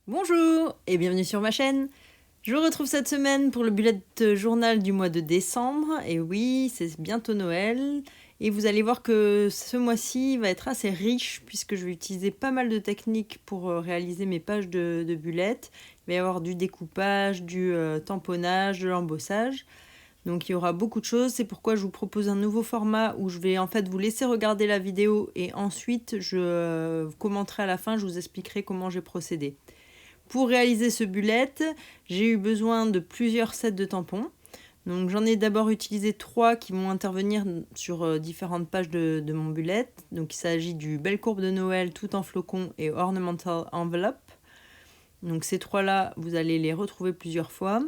Bonjour et bienvenue sur ma chaîne. Je vous retrouve cette semaine pour le bullet journal du mois de décembre. Et oui, c'est bientôt Noël. Et vous allez voir que ce mois-ci va être assez riche puisque je vais utiliser pas mal de techniques pour réaliser mes pages de bullet. Il va y avoir du découpage, du tamponnage, de l'embossage. Donc il y aura beaucoup de choses, c'est pourquoi je vous propose un nouveau format où je vais en fait vous laisser regarder la vidéo et ensuite je commenterai à la fin, je vous expliquerai comment j'ai procédé. Pour réaliser ce bullet, j'ai eu besoin de plusieurs sets de tampons. Donc j'en ai d'abord utilisé 3 qui vont intervenir sur différentes pages de mon bullet. Donc il s'agit du Belle courbe de Noël tout en flocons et Ornamental Envelope. Donc ces 3 là, vous allez les retrouver plusieurs fois.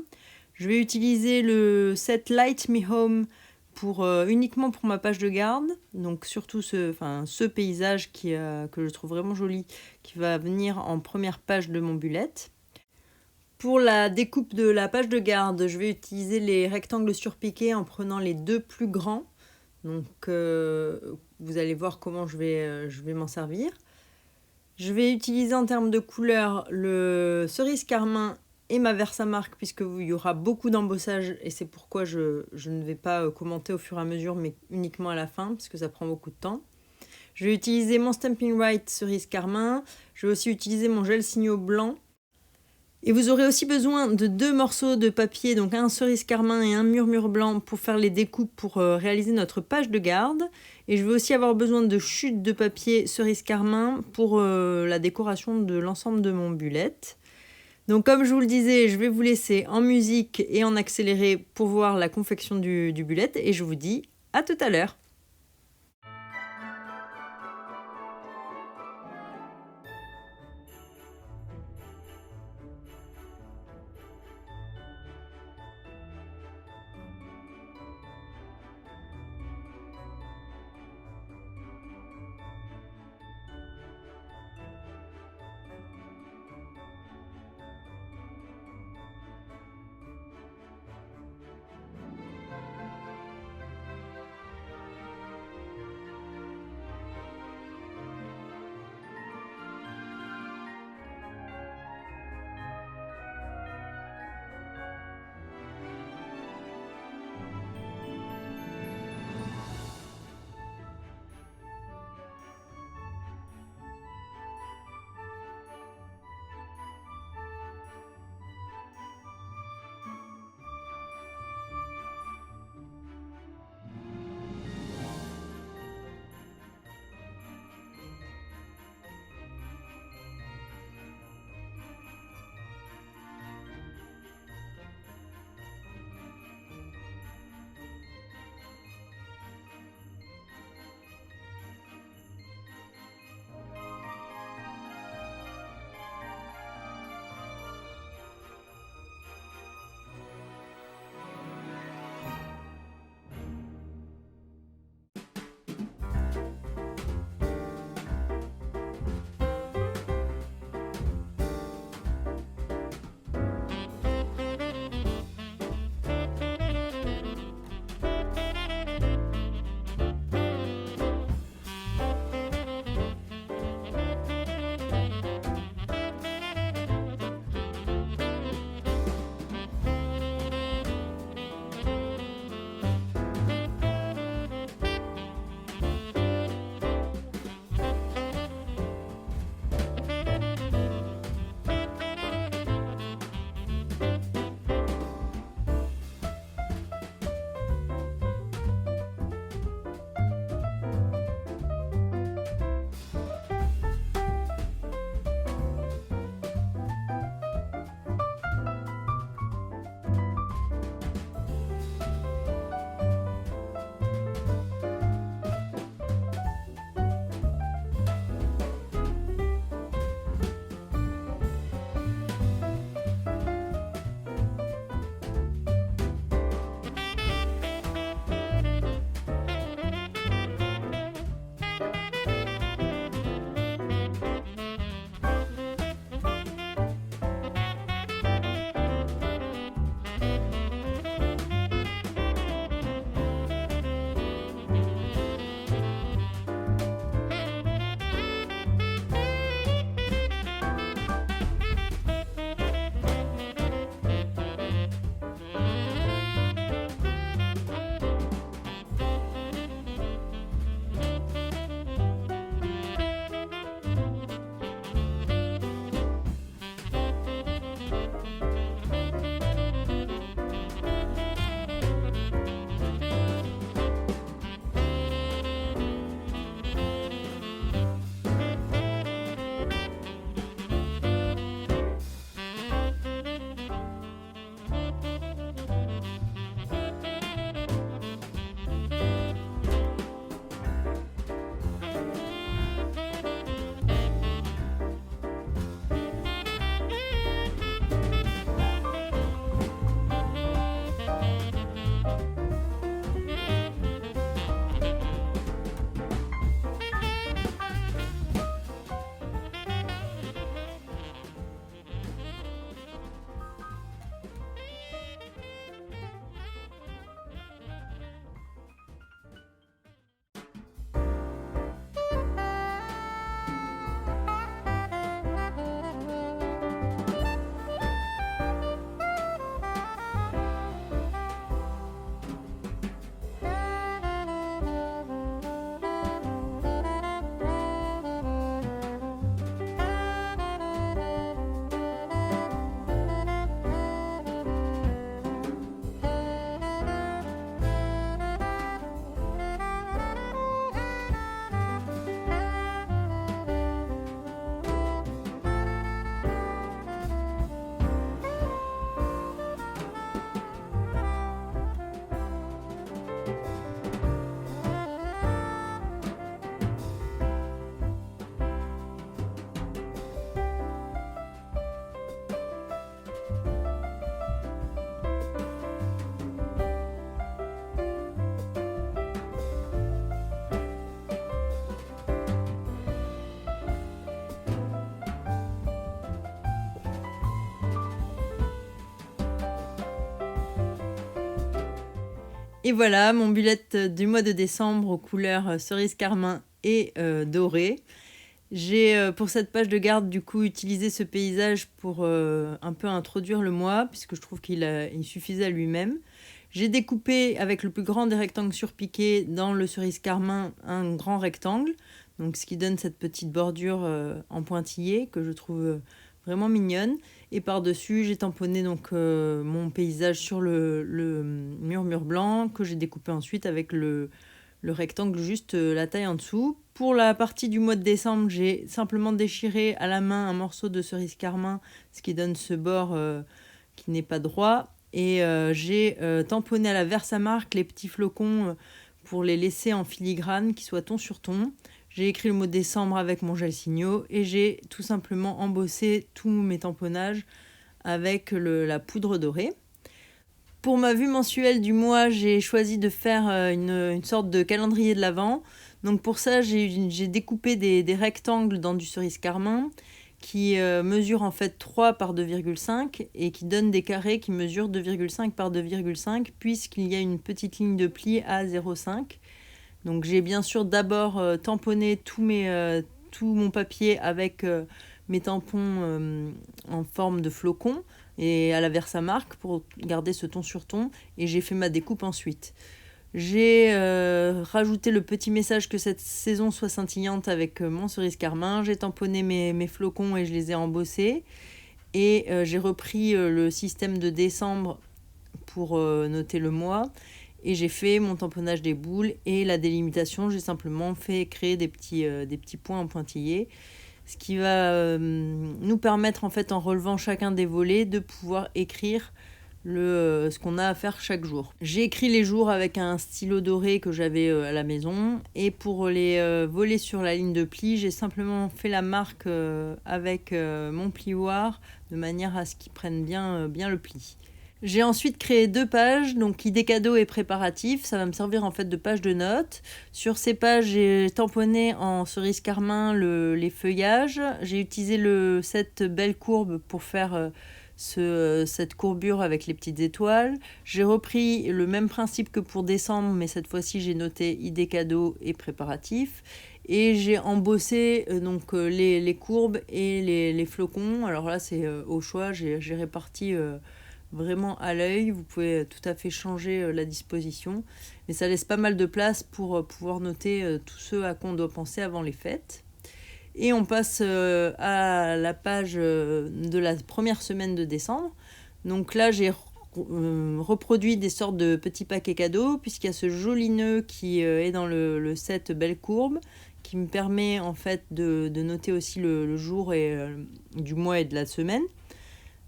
Je vais utiliser le set Light Me Home uniquement pour ma page de garde. Donc surtout ce paysage que je trouve vraiment joli, qui va venir en première page de mon bullet. Pour la découpe de la page de garde, je vais utiliser les rectangles surpiqués en prenant les 2 plus grands. Donc vous allez voir comment je vais m'en servir. Je vais utiliser en termes de couleur le cerise carmin et ma Versamark puisqu'il y aura beaucoup d'embossage et c'est pourquoi je ne vais pas commenter au fur et à mesure mais uniquement à la fin parce que ça prend beaucoup de temps. Je vais utiliser mon Stampin' White cerise carmin. Je vais aussi utiliser mon gel signaux blanc. Et vous aurez aussi besoin de 2 morceaux de papier, donc un cerise carmin et un murmure blanc pour faire les découpes pour réaliser notre page de garde. Et je vais aussi avoir besoin de chutes de papier cerise carmin pour la décoration de l'ensemble de mon bullet. Donc comme je vous le disais, je vais vous laisser en musique et en accéléré pour voir la confection du bullet et je vous dis à tout à l'heure. Et voilà, mon bullet du mois de décembre aux couleurs cerise carmin et doré. J'ai pour cette page de garde du coup utilisé ce paysage pour un peu introduire le mois, puisque je trouve qu'il suffisait à lui-même. J'ai découpé avec le plus grand des rectangles surpiqués dans le cerise carmin un grand rectangle, donc ce qui donne cette petite bordure en pointillé que je trouve vraiment mignonne. Et par-dessus, j'ai tamponné donc mon paysage sur le mur blanc que j'ai découpé ensuite avec le rectangle juste la taille en dessous. Pour la partie du mois de décembre, j'ai simplement déchiré à la main un morceau de cerise carmin, ce qui donne ce bord qui n'est pas droit. Et j'ai tamponné à la Versamark les petits flocons pour les laisser en filigrane, qui soient ton sur ton. J'ai écrit le mot décembre avec mon gel signaux et j'ai tout simplement embossé tous mes tamponnages avec la poudre dorée. Pour ma vue mensuelle du mois, j'ai choisi de faire une sorte de calendrier de l'Avent. Donc pour ça, j'ai découpé des rectangles dans du cerise carmin qui mesurent en fait 3 par 2,5 et qui donnent des carrés qui mesurent 2,5 par 2,5 puisqu'il y a une petite ligne de pli à 0,5. Donc j'ai bien sûr d'abord tamponné tout mon papier avec mes tampons en forme de flocons et à la Versamark pour garder ce ton sur ton, et j'ai fait ma découpe ensuite. J'ai rajouté le petit message que cette saison soit scintillante avec mon cerise carmin. J'ai tamponné mes flocons et je les ai embossés. Et j'ai repris le système de décembre pour noter le mois. Et j'ai fait mon tamponnage des boules et la délimitation. J'ai simplement fait créer des petits points en pointillés. Ce qui va nous permettre, en fait, en relevant chacun des volets, de pouvoir écrire ce qu'on a à faire chaque jour. J'ai écrit les jours avec un stylo doré que j'avais à la maison. Et pour les volets sur la ligne de pli, j'ai simplement fait la marque avec mon plioir de manière à ce qu'ils prennent bien le pli. J'ai ensuite créé 2 pages, donc idée cadeau et préparatif. Ça va me servir en fait de page de notes. Sur ces pages, j'ai tamponné en cerise carmin les feuillages. J'ai utilisé cette belle courbe pour faire cette courbure avec les petites étoiles. J'ai repris le même principe que pour décembre, mais cette fois-ci j'ai noté idée cadeau et préparatif. Et j'ai embossé les courbes et les flocons. Alors là, c'est au choix, j'ai réparti vraiment à l'œil. Vous pouvez tout à fait changer la disposition, mais ça laisse pas mal de place pour pouvoir noter tout ce à quoi on doit penser avant les fêtes. Et on passe à la page de la première semaine de décembre. Donc là, j'ai reproduit des sortes de petits paquets cadeaux, puisqu'il y a ce joli nœud qui est dans le set Belle Courbe, qui me permet en fait de noter aussi le jour du mois et de la semaine.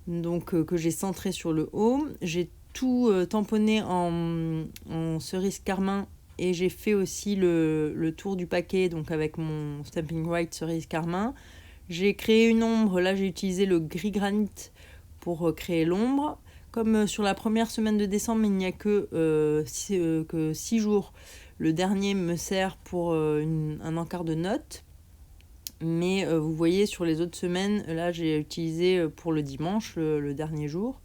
Donc que j'ai centré sur le haut. J'ai tout tamponné en cerise carmin et j'ai fait aussi le tour du paquet donc avec mon Stampin' Right cerise carmin. J'ai créé une ombre, là j'ai utilisé le gris granit pour créer l'ombre. Comme sur la première semaine de décembre, il n'y a que 6 jours, le dernier me sert pour un encart de notes. Mais vous voyez, sur les autres semaines, là, j'ai utilisé pour le dimanche, le dernier jour.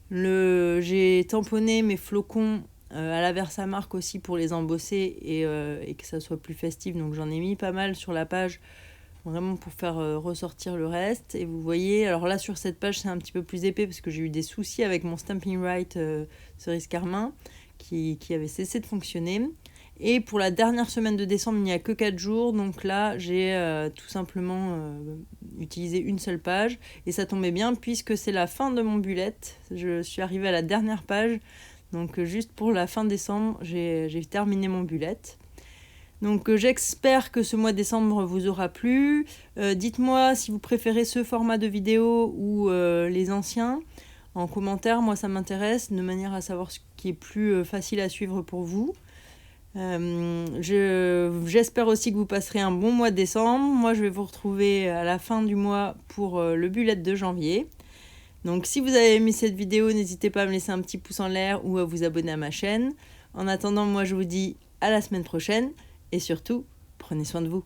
J'ai tamponné mes flocons à la Versamark aussi pour les embosser et que ça soit plus festif. Donc j'en ai mis pas mal sur la page, vraiment pour faire ressortir le reste. Et vous voyez, alors là, sur cette page, c'est un petit peu plus épais parce que j'ai eu des soucis avec mon Stampin' Right cerise carmin qui avait cessé de fonctionner. Et pour la dernière semaine de décembre, il n'y a que 4 jours. Donc là, j'ai tout simplement utilisé une seule page. Et ça tombait bien puisque c'est la fin de mon bullet. Je suis arrivée à la dernière page. Donc juste pour la fin décembre, j'ai terminé mon bullet. Donc j'espère que ce mois de décembre vous aura plu. Dites-moi si vous préférez ce format de vidéo ou les anciens. En commentaire, moi ça m'intéresse de manière à savoir ce qui est plus facile à suivre pour vous. J'espère aussi que vous passerez un bon mois de décembre. Moi, je vais vous retrouver à la fin du mois pour le bullet de janvier. Donc, si vous avez aimé cette vidéo, n'hésitez pas à me laisser un petit pouce en l'air ou à vous abonner à ma chaîne. En attendant, moi, je vous dis à la semaine prochaine et surtout, prenez soin de vous.